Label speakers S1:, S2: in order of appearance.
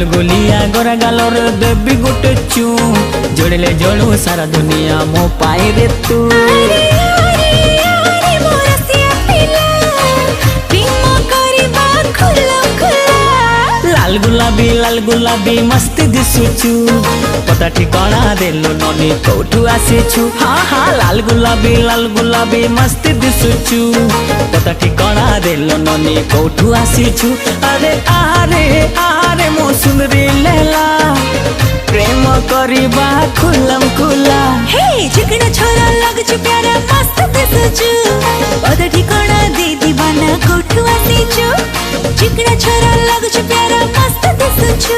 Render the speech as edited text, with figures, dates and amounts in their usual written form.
S1: गुलगुलिया गोरा गालर देवी गोटे चू जोड़ले जोड़ू सारा दुनिया मो पाए रे तू। लाल गुलाबी मस्ती दिसुचु पता ठिकाना देलो ननी कोठू आसीछु। हाँ हाँ लाल गुलाबी मस्ती दिसुचु पता ठिकाना देलो ननी कोठू आसीछु। अरे आरे आरे मो सुंदरी लैला प्रेम करिबा खुलम खुला।
S2: हे चिकना छोरा लगछु प्यारा मस्त दिसुचु पता ठिकाना दे दीवाना कोठू आसीछु। चिकना छोरा लगछु प्यारा मस्त दिसुचु।